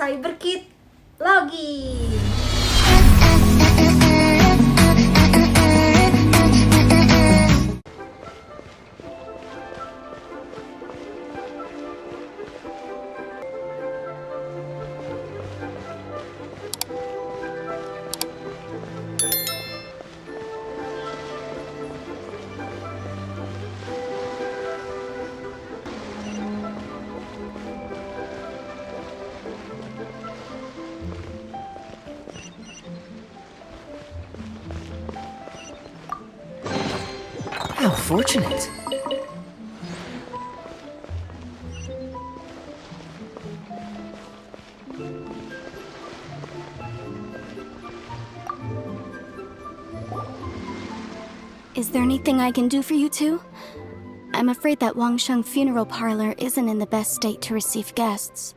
Cyberkid login. How fortunate. Is there anything I can do for you two? I'm afraid that Wangsheng funeral parlor isn't in the best state to receive guests.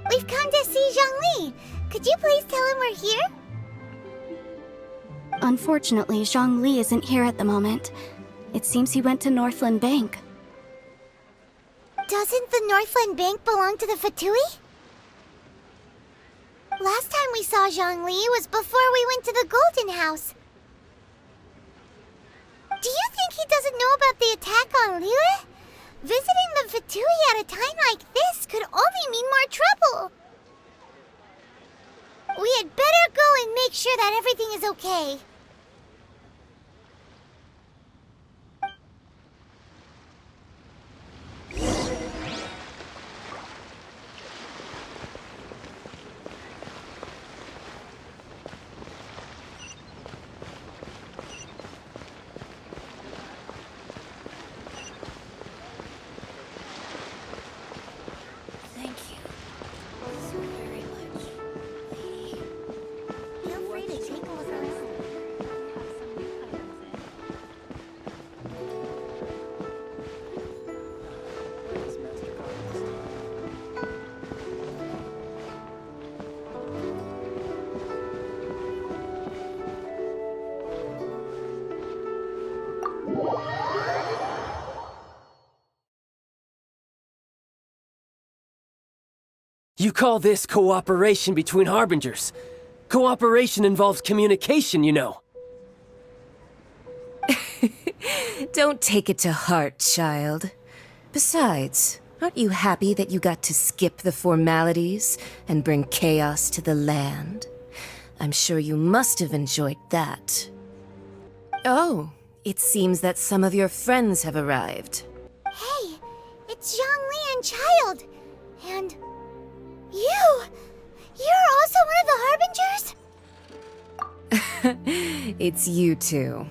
We've come to see Zhongli. Could you please tell him we're here? Unfortunately, Zhongli isn't here at the moment. It seems he went to Northland Bank. Doesn't the Northland Bank belong to the Fatui? Last time we saw Zhongli was before we went to the Golden House. Do you think he doesn't know about the attack on Liyue? Visiting the Fatui at a time like this could only mean more trouble. We had better go and make sure that everything is okay. You call this cooperation between Harbingers? Cooperation involves communication, you know. Don't take it to heart, child. Besides, aren't you happy that you got to skip the formalities and bring chaos to the land? I'm sure you must have enjoyed that. Oh, it seems that some of your friends have arrived. Hey, it's Zhongli and Child. And you're also one of the Harbingers? It's you two.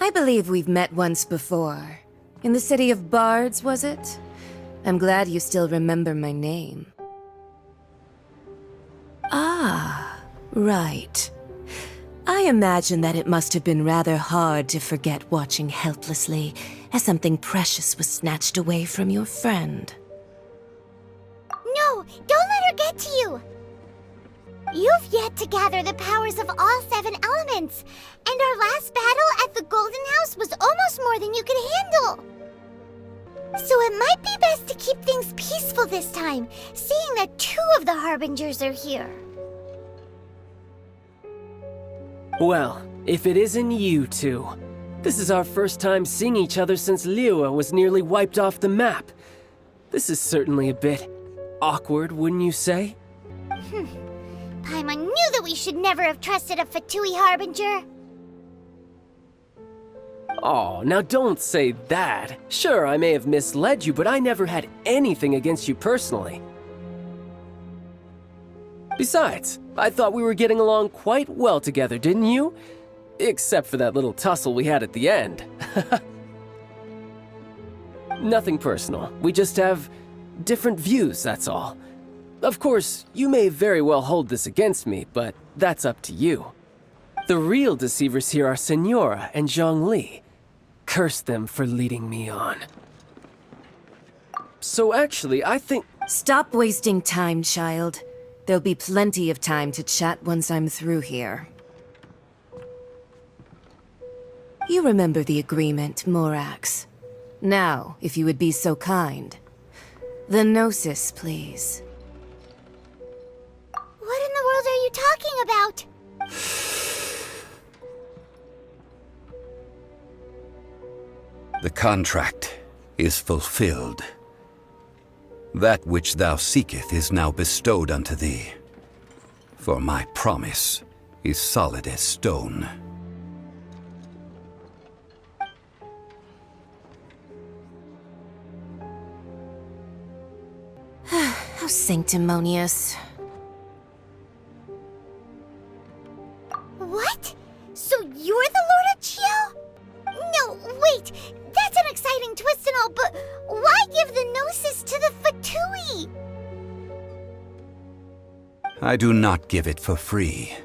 I believe we've met once before. In the city of Bards, was it? I'm glad you still remember my name. Ah, right. I imagine that it must have been rather hard to forget watching helplessly as something precious was snatched away from your friend. No, don't let her get to you! You've yet to gather the powers of all 7 elements, and our last battle at the Golden House was almost more than you could handle. So it might be best to keep things peaceful this time, seeing that 2 of the Harbingers are here. Well, if it isn't you two. This is our first time seeing each other since Liyue was nearly wiped off the map. This is certainly a bit awkward, wouldn't you say? Paimon knew that we should never have trusted a Fatui Harbinger. Oh, now don't say that. Sure, I may have misled you, but I never had anything against you personally. Besides, I thought we were getting along quite well together, didn't you? Except for that little tussle we had at the end. Nothing personal. We just have different views, that's all. Of course, you may very well hold this against me, but that's up to you. The real deceivers here are Senora and Zhongli. Curse them for leading me on. So actually, I think... Stop wasting time, child. There'll be plenty of time to chat once I'm through here. You remember the agreement, Morax. Now, if you would be so kind. The Gnosis, please. about? The contract is fulfilled. That which thou seeketh is now bestowed unto thee. For my promise is solid as stone. How sanctimonious. What? So you're the Lord of Chio? No, wait! That's an exciting twist and all, but why give the Gnosis to the Fatui? I do not give it for free.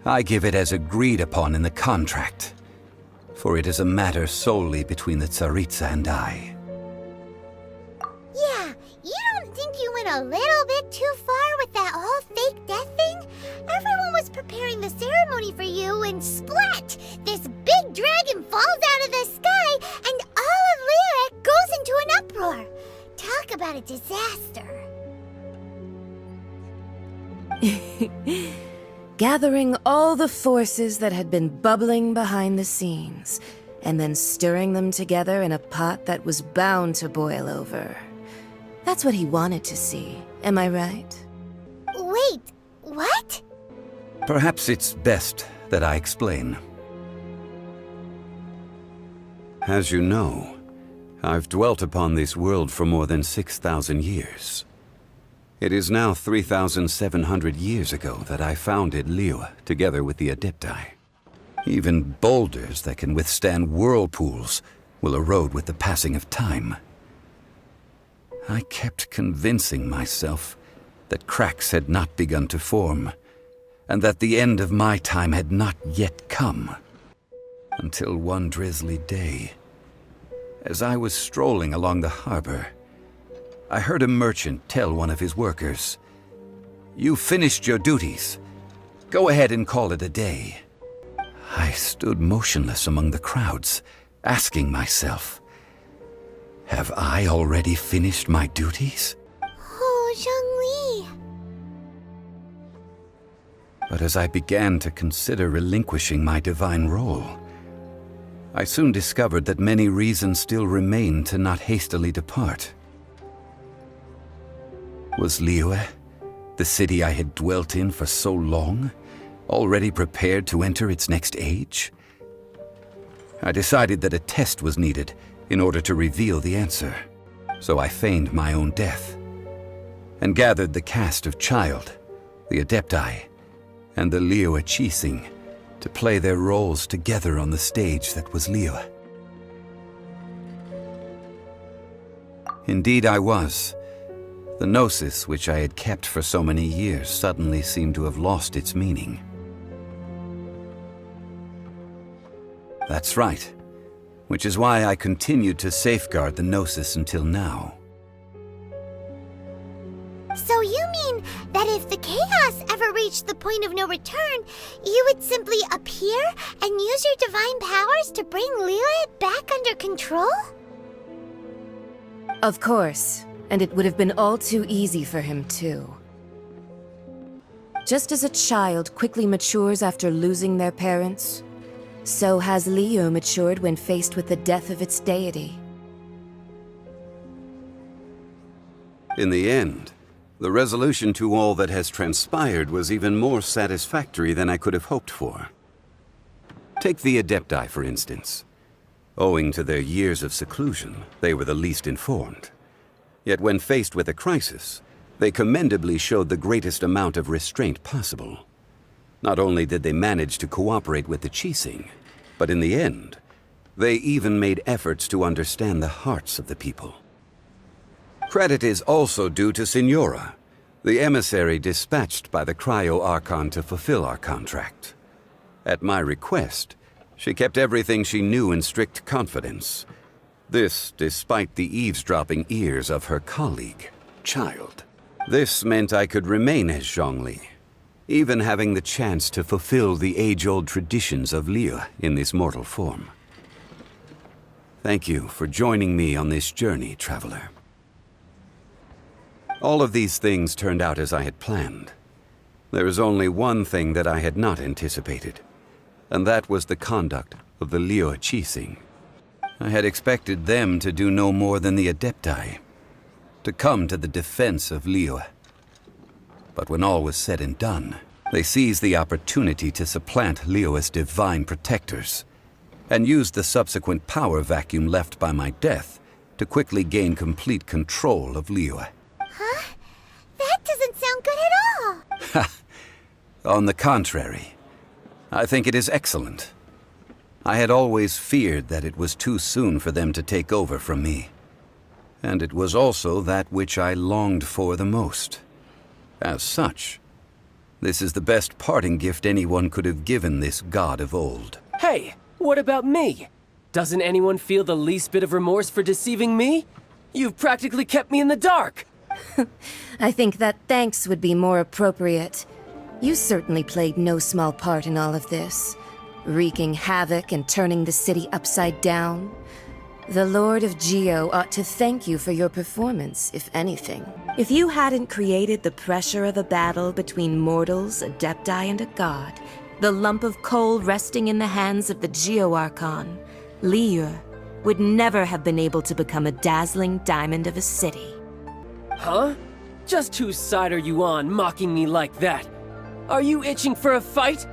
I give it as agreed upon in the contract, for it is a matter solely between the Tsaritsa and I. Yeah, you don't think you went a little bit too far with that whole fake death thing? Everyone was preparing the ceremony for you, and splat! This big dragon falls out of the sky, and all of Liyue goes into an uproar. Talk about a disaster. Gathering all the forces that had been bubbling behind the scenes, and then stirring them together in a pot that was bound to boil over. That's what he wanted to see, am I right? Wait, what? Perhaps it's best that I explain. As you know, I've dwelt upon this world for more than 6,000 years. It is now 3,700 years ago that I founded Liyue together with the Adepti. Even boulders that can withstand whirlpools will erode with the passing of time. I kept convincing myself that cracks had not begun to form, and that the end of my time had not yet come. Until one drizzly day, as I was strolling along the harbor, I heard a merchant tell one of his workers, "You finished your duties. Go ahead and call it a day." I stood motionless among the crowds, asking myself, have I already finished my duties? Oh, Zhongli. But as I began to consider relinquishing my divine role, I soon discovered that many reasons still remained to not hastily depart. Was Liyue, the city I had dwelt in for so long, already prepared to enter its next age? I decided that a test was needed in order to reveal the answer, so I feigned my own death, and gathered the cast of Child, the Adepti, and the Liyue Chising to play their roles together on the stage that was Liyue. Indeed I was. The Gnosis, which I had kept for so many years, suddenly seemed to have lost its meaning. That's right, which is why I continued to safeguard the Gnosis until now. So you mean that if the chaos ever reached the point of no return, you would simply appear and use your divine powers to bring Liyue back under control? Of course, and it would have been all too easy for him too. Just as a child quickly matures after losing their parents, so has Liyue matured when faced with the death of its deity. In the end, the resolution to all that has transpired was even more satisfactory than I could have hoped for. Take the Adepti, for instance. Owing to their years of seclusion, they were the least informed. Yet when faced with a crisis, they commendably showed the greatest amount of restraint possible. Not only did they manage to cooperate with the Chising, but in the end, they even made efforts to understand the hearts of the people. Credit is also due to Signora, the emissary dispatched by the ARchon to fulfill our contract. At my request, she kept everything she knew in strict confidence. This despite the eavesdropping ears of her colleague, Child. This meant I could remain as Zhongli, even having the chance to fulfill the age-old traditions of Liyue in this mortal form. Thank you for joining me on this journey, traveler. All of these things turned out as I had planned. There is only one thing that I had not anticipated, and that was the conduct of the Liyue Qixing. I had expected them to do no more than the Adepti, to come to the defense of Liyue. But when all was said and done, they seized the opportunity to supplant Liyue as divine protectors, and used the subsequent power vacuum left by my death to quickly gain complete control of Liyue. Huh? That doesn't sound good at all! On the contrary, I think it is excellent. I had always feared that it was too soon for them to take over from me. And it was also that which I longed for the most. As such, this is the best parting gift anyone could have given this god of old. Hey, what about me? Doesn't anyone feel the least bit of remorse for deceiving me? You've practically kept me in the dark. I think that thanks would be more appropriate. You certainly played no small part in all of this, wreaking havoc and turning the city upside down. The Lord of Geo ought to thank you for your performance, if anything. If you hadn't created the pressure of a battle between mortals, Adepti, and a god, the lump of coal resting in the hands of the ARchon, Liyue, would never have been able to become a dazzling diamond of a city. Huh? Just whose side are you on, mocking me like that? Are you itching for a fight?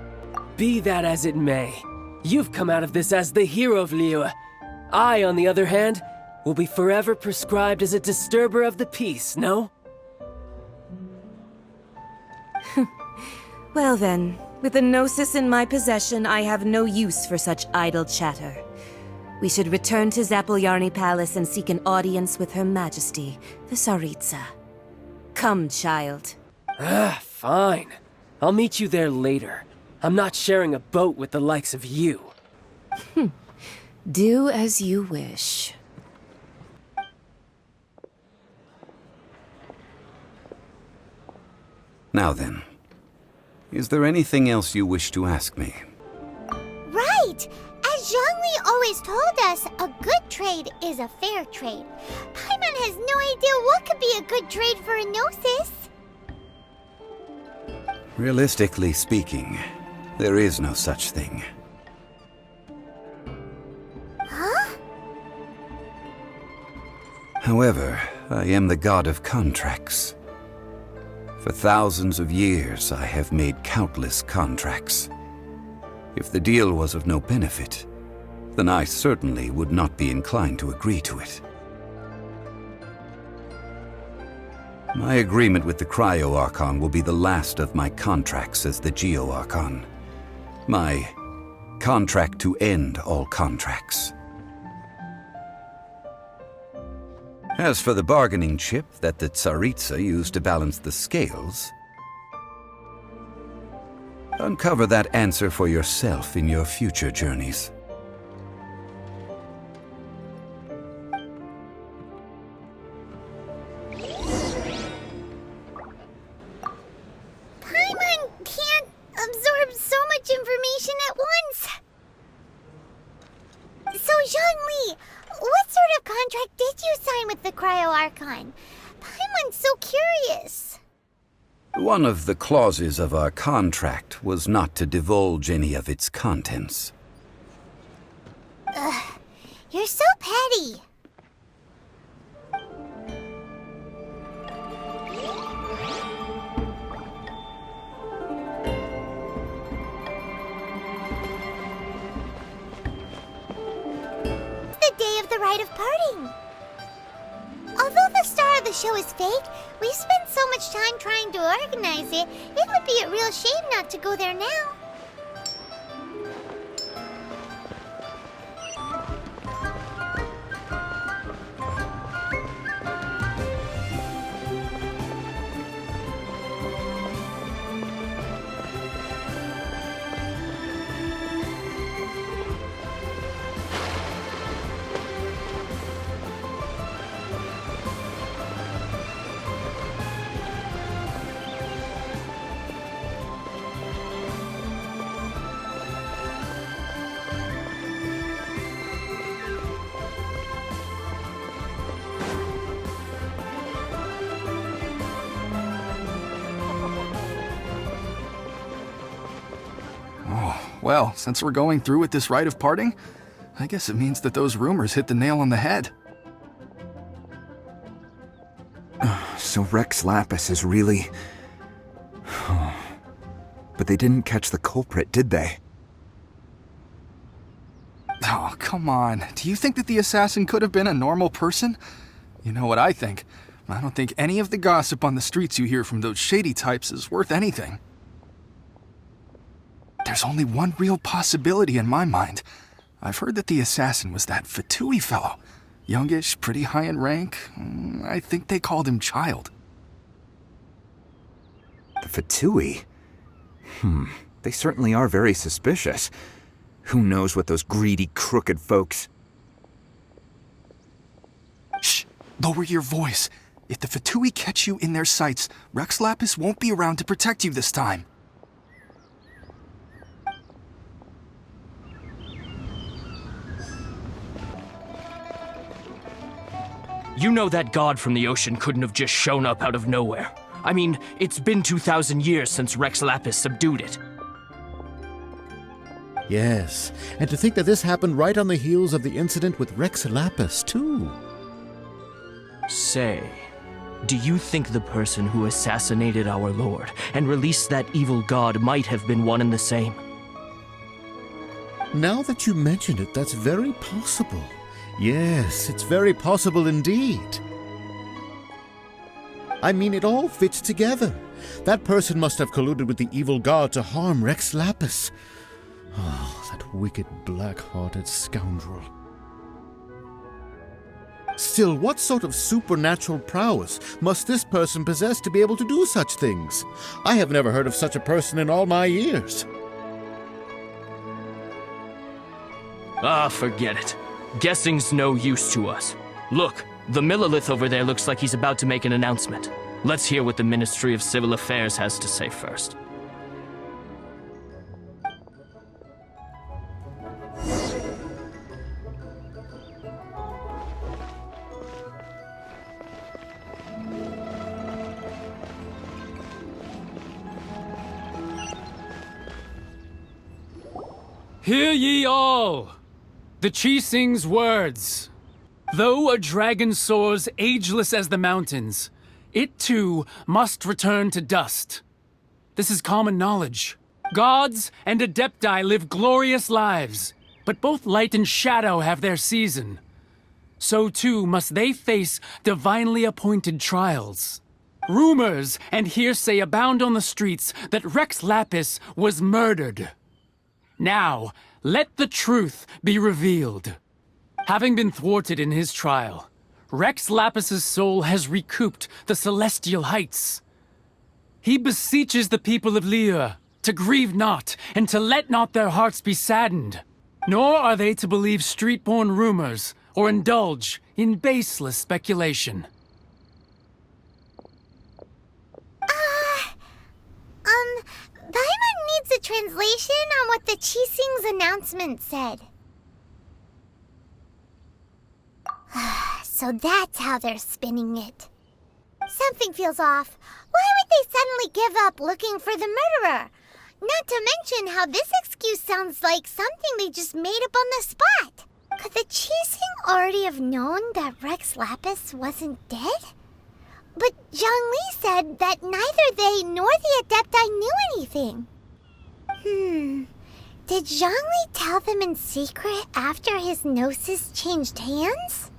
Be that as it may, you've come out of this as the hero of Liyue. I, on the other hand, will be forever prescribed as a disturber of the peace, no? Well then, with the Gnosis in my possession, I have no use for such idle chatter. We should return to Zapoljarny Palace and seek an audience with Her Majesty, the Tsaritsa. Come, child. Fine. I'll meet you there later. I'm not sharing a boat with the likes of you. Do as you wish. Now then, is there anything else you wish to ask me? Right! As Zhongli always told us, a good trade is a fair trade. Paimon has no idea what could be a good trade for a Gnosis. Realistically speaking, there is no such thing. Huh? However, I am the god of contracts. For thousands of years, I have made countless contracts. If the deal was of no benefit, then I certainly would not be inclined to agree to it. My agreement with the ARchon will be the last of my contracts as the ARchon. My contract to end all contracts. As for the bargaining chip that the Tsaritsa used to balance the scales, uncover that answer for yourself in your future journeys. Paimon can't absorb so much information at once. So, Zhongli, what sort of contract did you sign with the ARchon? Paimon's so curious. One of the clauses of our contract was not to divulge any of its contents. Ugh, you're so petty. The day of the rite of parting. Although the star of the show is fake, we've spent so much time trying to organize it, it would be a real shame not to go there now. Well, since we're going through with this rite of parting, I guess it means that those rumors hit the nail on the head. So Rex Lapis is really... But they didn't catch the culprit, did they? Oh, come on. Do you think that the assassin could have been a normal person? You know what I think. I don't think any of the gossip on the streets you hear from those shady types is worth anything. There's only one real possibility in my mind. I've heard that the assassin was that Fatui fellow. Youngish, pretty high in rank. I think they called him Child. The Fatui? They certainly are very suspicious. Who knows what those greedy, crooked folks... Shh! Lower your voice. If the Fatui catch you in their sights, Rex Lapis won't be around to protect you this time. You know that god from the ocean couldn't have just shown up out of nowhere. I mean, it's been 2,000 years since Rex Lapis subdued it. Yes, and to think that this happened right on the heels of the incident with Rex Lapis, too. Say, do you think the person who assassinated our lord and released that evil god might have been one and the same? Now that you mention it, that's very possible. Yes, it's very possible indeed. I mean, it all fits together. That person must have colluded with the evil god to harm Rex Lapis. Oh, that wicked, black-hearted scoundrel. Still, what sort of supernatural prowess must this person possess to be able to do such things? I have never heard of such a person in all my years. Ah, forget it. Guessing's no use to us. Look, the Millilith over there looks like he's about to make an announcement. Let's hear what the Ministry of Civil Affairs has to say first. Hear ye all! The Chi sings words. Though a dragon soars ageless as the mountains, it too must return to dust. This is common knowledge. Gods and Adepti live glorious lives, but both light and shadow have their season. So too must they face divinely appointed trials. Rumors and hearsay abound on the streets that Rex Lapis was murdered. Now, let the truth be revealed. Having been thwarted in his trial, Rex Lapis's soul has recouped the celestial heights. He beseeches the people of Liyue to grieve not and to let not their hearts be saddened. Nor are they to believe street-born rumors or indulge in baseless speculation. Paimon needs a translation on what the Chising's announcement said. So that's how they're spinning it. Something feels off. Why would they suddenly give up looking for the murderer? Not to mention how this excuse sounds like something they just made up on the spot. Could the Chising already have known that Rex Lapis wasn't dead? But Zhongli said that neither they nor the Adepti knew anything. Did Zhongli tell them in secret after his gnosis changed hands?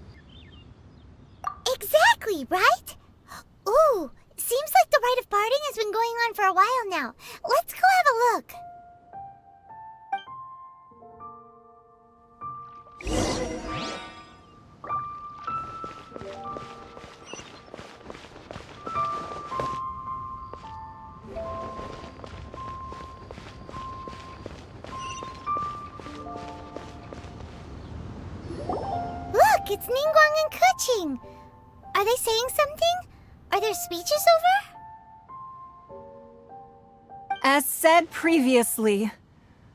Exactly, right? Ooh, seems like the rite of parting has been going on for a while now. Let's go have a look. Look, it's Ningguang and Keqing. Are they saying something? Are their speeches over? As said previously,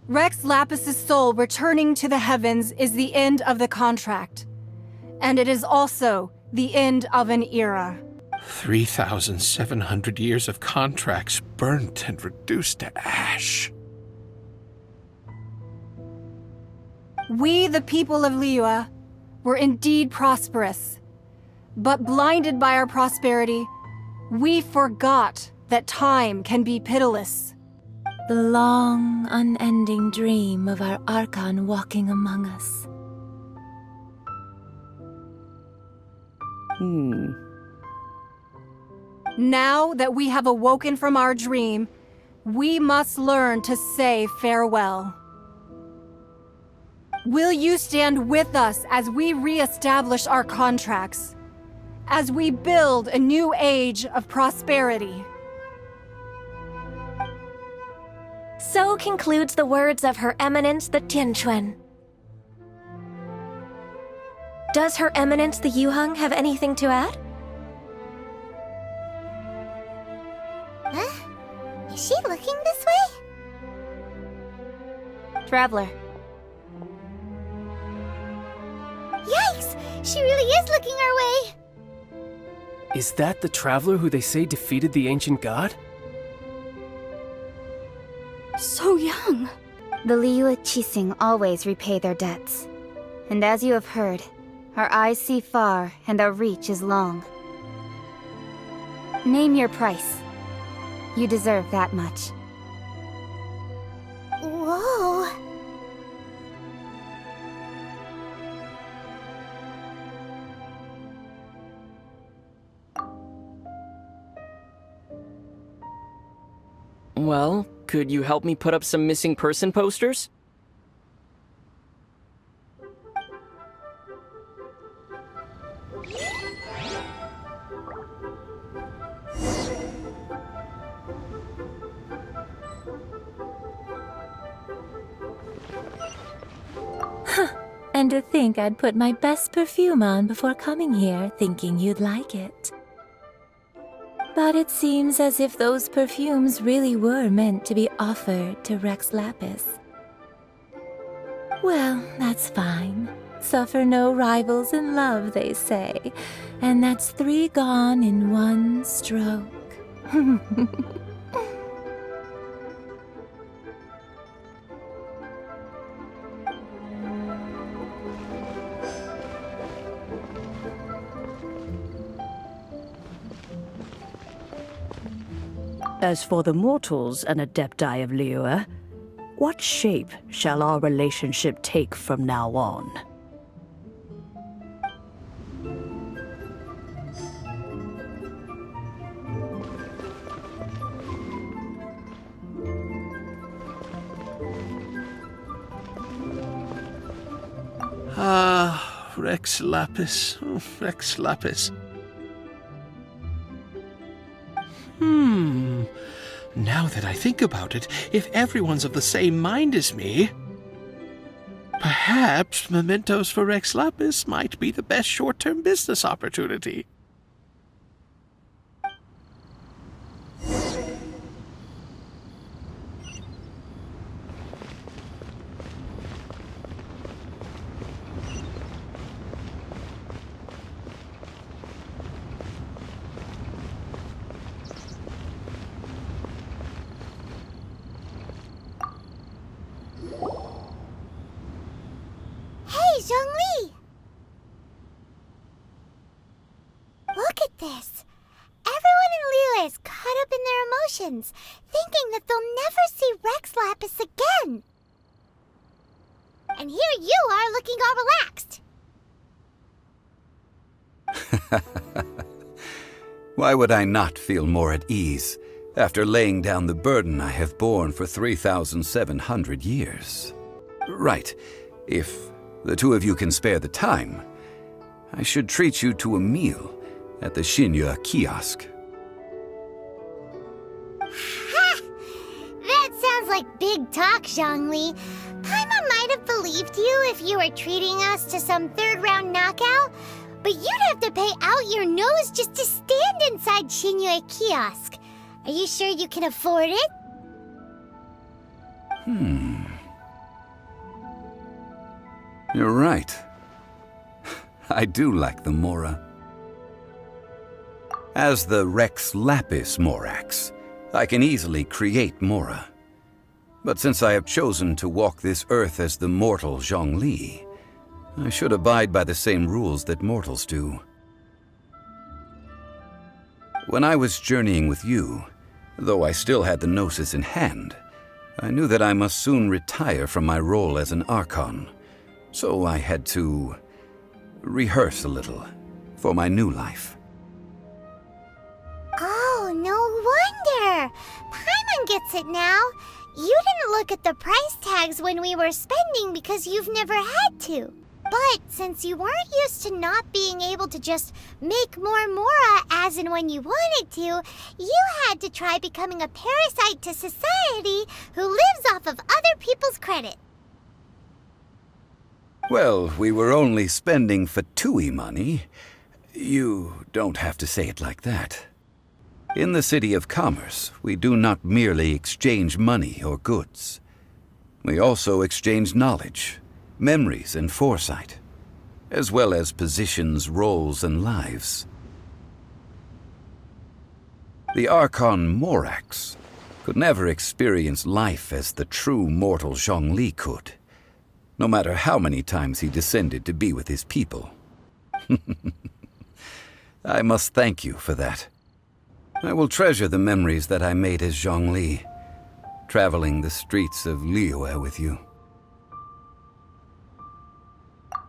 Rex Lapis's soul returning to the heavens is the end of the contract. And it is also the end of an era. 3,700 years of contracts burnt and reduced to ash. We, the people of Liyue, were indeed prosperous. But blinded by our prosperity, we forgot that time can be pitiless. The long, unending dream of our ARchon walking among us. Now that we have awoken from our dream, we must learn to say farewell. Will you stand with us as we re-establish our contracts? As we build a new age of prosperity? So concludes the words of Her Eminence the Tianquan. Does Her Eminence the Yuheng have anything to add? Huh? Is she looking this way? Traveler. Yikes! She really is looking our way! Is that the traveler who they say defeated the ancient god? So young. The Liyue Qixing always repay their debts. And as you have heard, our eyes see far and our reach is long. Name your price. You deserve that much. Whoa! Well, could you help me put up some missing person posters? And to think I'd put my best perfume on before coming here, thinking you'd like it. But it seems as if those perfumes really were meant to be offered to Rex Lapis. Well, that's fine. Suffer no rivals in love, they say. And that's 3 gone in 1 stroke. As for the mortals and adepti of Liyue, what shape shall our relationship take from now on? Rex Lapis. Oh, Rex Lapis. Now that I think about it, if everyone's of the same mind as me, perhaps mementos for Rex Lapis might be the best short-term business opportunity. Zhongli! Look at this. Everyone in Liyue is caught up in their emotions, thinking that they'll never see Rex Lapis again. And here you are looking all relaxed. Why would I not feel more at ease after laying down the burden I have borne for 3,700 years? Right, if the two of you can spare the time, I should treat you to a meal at the Xinyue kiosk. Ha! That sounds like big talk, Zhongli. Paimon might have believed you if you were treating us to some third-round knockout, but you'd have to pay out your nose just to stand inside Xinyue kiosk. Are you sure you can afford it? You're right. I do like the Mora. As the Rex Lapis Morax, I can easily create Mora. But since I have chosen to walk this earth as the mortal Zhongli, I should abide by the same rules that mortals do. When I was journeying with you, though I still had the Gnosis in hand, I knew that I must soon retire from my role as an ARchon, so I had to rehearse a little for my new life. Oh, no wonder! Paimon gets it now. You didn't look at the price tags when we were spending because you've never had to. But since you weren't used to not being able to just make more Mora as and when you wanted to, you had to try becoming a parasite to society who lives off of other people's credit. Well, we were only spending Fatui money. You don't have to say it like that. In the City of Commerce, we do not merely exchange money or goods. We also exchange knowledge, memories and foresight, as well as positions, roles, and lives. The Archon Morax could never experience life as the true mortal Zhongli could, no matter how many times he descended to be with his people. I must thank you for that. I will treasure the memories that I made as Zhongli, traveling the streets of Liyue with you.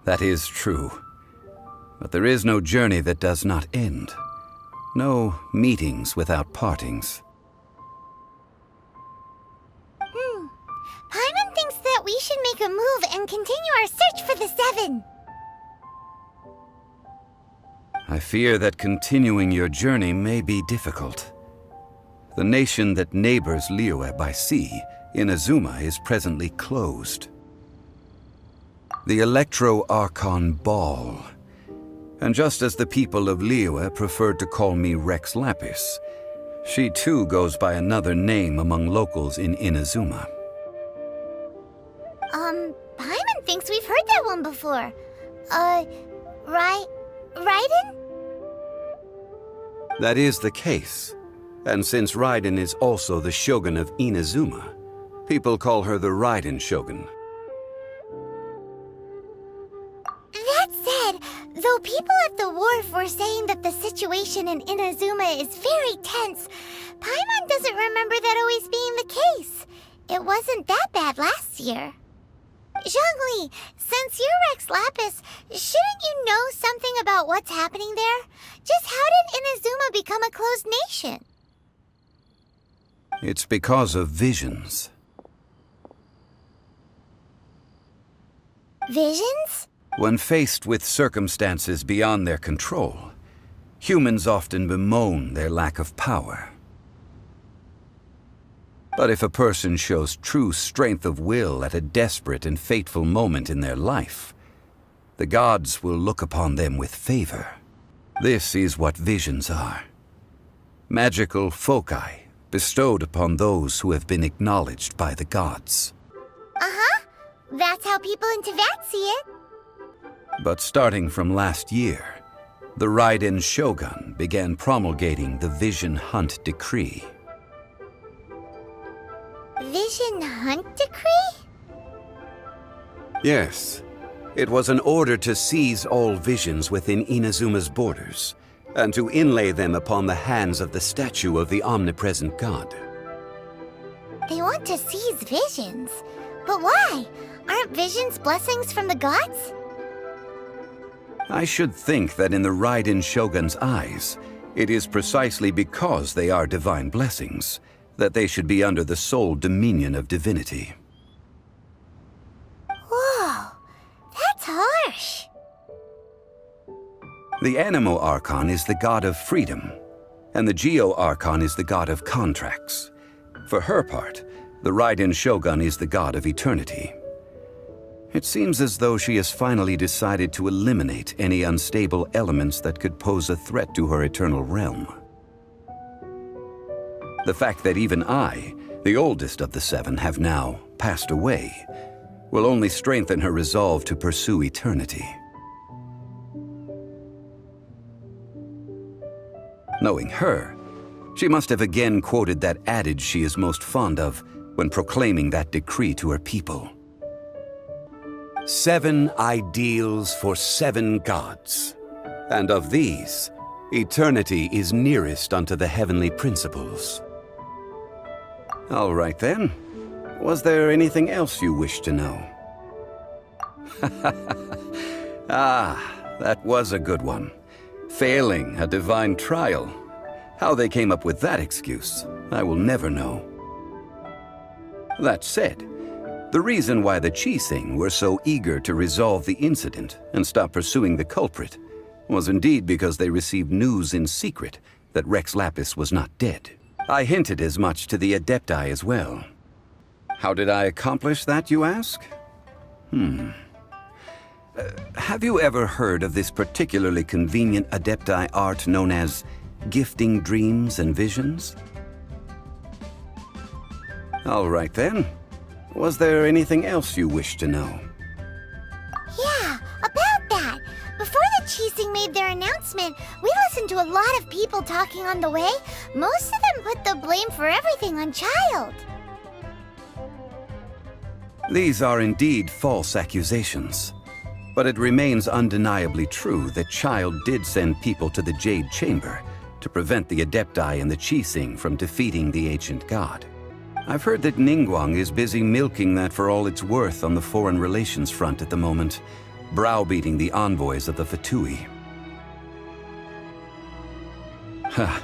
That is true. But there is no journey that does not end. No meetings without partings. Paimon thinks that we should make a move and continue our search for the Seven. I fear that continuing your journey may be difficult. The nation that neighbors Liyue by sea, Inazuma, is presently closed. The Electro-Archon Ball. And just as the people of Liyue preferred to call me Rex Lapis, she too goes by another name among locals in Inazuma. Paimon thinks we've heard that one before. Raiden? That is the case. And since Raiden is also the Shogun of Inazuma, people call her the Raiden Shogun. That said, though people at the wharf were saying that the situation in Inazuma is very tense, Paimon doesn't remember that always being the case. It wasn't that bad last year. Zhongli, since you're Rex Lapis, shouldn't you know something about what's happening there? Just how did Inazuma become a closed nation? It's because of visions. Visions? When faced with circumstances beyond their control, humans often bemoan their lack of power. But if a person shows true strength of will at a desperate and fateful moment in their life, the gods will look upon them with favor. This is what visions are. Magical foci bestowed upon those who have been acknowledged by the gods. Uh-huh. That's how people in Teyvat see it. But starting from last year, the Raiden Shogun began promulgating the Vision Hunt Decree. Vision Hunt Decree? Yes. It was an order to seize all visions within Inazuma's borders, and to inlay them upon the hands of the statue of the omnipresent god. They want to seize visions. But why? Aren't visions blessings from the gods? I should think that in the Raiden Shogun's eyes, it is precisely because they are divine blessings that they should be under the sole dominion of divinity. Whoa, that's harsh. The Animo Archon is the god of freedom, and the Geo Archon is the god of contracts. For her part, the Raiden Shogun is the god of eternity. It seems as though she has finally decided to eliminate any unstable elements that could pose a threat to her eternal realm. The fact that even I, the oldest of the seven, have now passed away, will only strengthen her resolve to pursue eternity. Knowing her, she must have again quoted that adage she is most fond of, when proclaiming that decree to her people. 7 ideals for 7 gods, and of these, eternity is nearest unto the heavenly principles. All right then. Was there anything else you wish to know? Ah, that was a good one. Failing a divine trial. How they came up with that excuse, I will never know. That said, the reason why the Qixing were so eager to resolve the incident and stop pursuing the culprit was indeed because they received news in secret that Rex Lapis was not dead. I hinted as much to the Adepti as well. How did I accomplish that, you ask? Have you ever heard of this particularly convenient Adepti art known as gifting dreams and visions? All right then. Was there anything else you wish to know? Yeah, about that. Before the Qixing made their announcement, we listened to a lot of people talking on the way. Most of them put the blame for everything on Child. These are indeed false accusations. But it remains undeniably true that Child did send people to the Jade Chamber to prevent the Adepti and the Qixing from defeating the ancient god. I've heard that Ningguang is busy milking that for all it's worth on the foreign relations front at the moment, browbeating the envoys of the Fatui. Ha!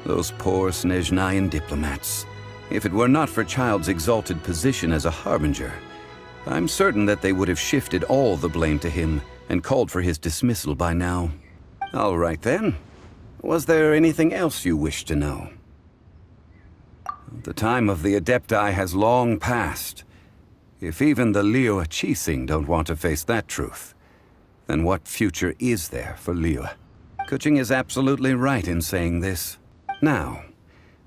Those poor Snezhnayan diplomats. If it were not for Child's exalted position as a harbinger, I'm certain that they would have shifted all the blame to him and called for his dismissal by now. All right then. Was there anything else you wish to know? The time of the Adepti has long passed. If even the Liyue Qixing don't want to face that truth, then what future is there for Liyue? Keqing is absolutely right in saying this. Now,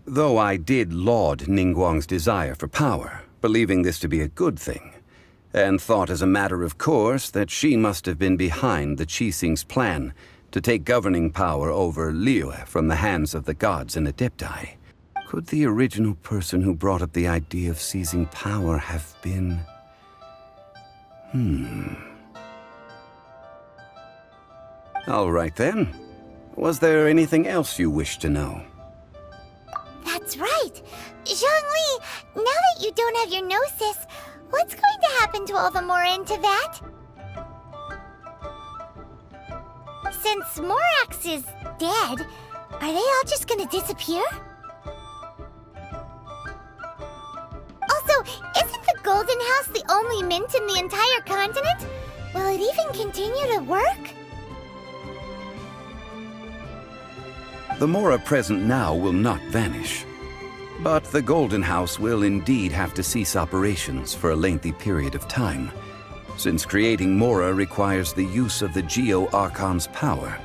though I did laud Ningguang's desire for power, believing this to be a good thing, and thought as a matter of course that she must have been behind the Qixing's plan to take governing power over Liyue from the hands of the gods and Adepti, could the original person who brought up the idea of seizing power have been... All right then. Was there anything else you wish to know? That's right. Zhongli, now that you don't have your gnosis, what's going to happen to all the Mora in Teyvat? Since Morax is dead, are they all just gonna disappear? Also, isn't the Golden House the only mint in the entire continent? Will it even continue to work? The Mora present now will not vanish. But the Golden House will indeed have to cease operations for a lengthy period of time, since creating Mora requires the use of the ARchon's power.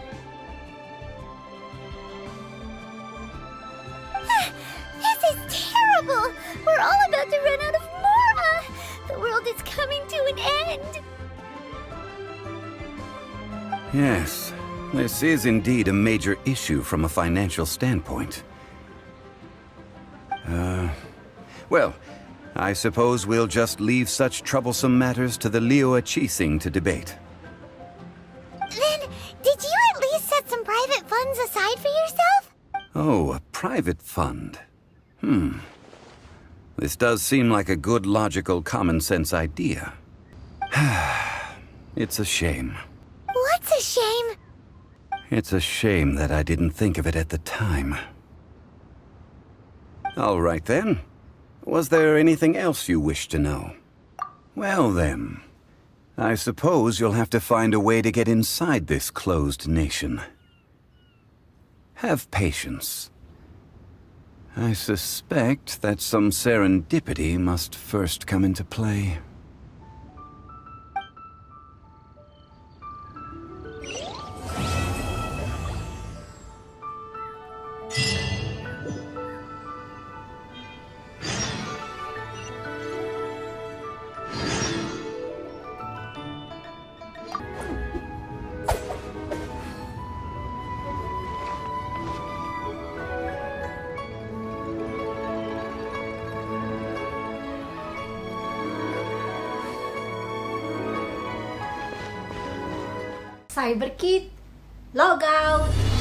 This is terrible! We're all about to run out of Mora! The world is coming to an end! Yes, this is indeed a major issue from a financial standpoint. Well, I suppose we'll just leave such troublesome matters to the Liyue Qixing to debate. Then, did you at least set some private funds aside for yourself? Oh, a private fund. This does seem like a good, logical, common-sense idea. It's a shame. What's a shame? It's a shame that I didn't think of it at the time. All right then. Was there anything else you wish to know? Well then, I suppose you'll have to find a way to get inside this closed nation. Have patience. I suspect that some serendipity must first come into play. Cyber Kid, log out!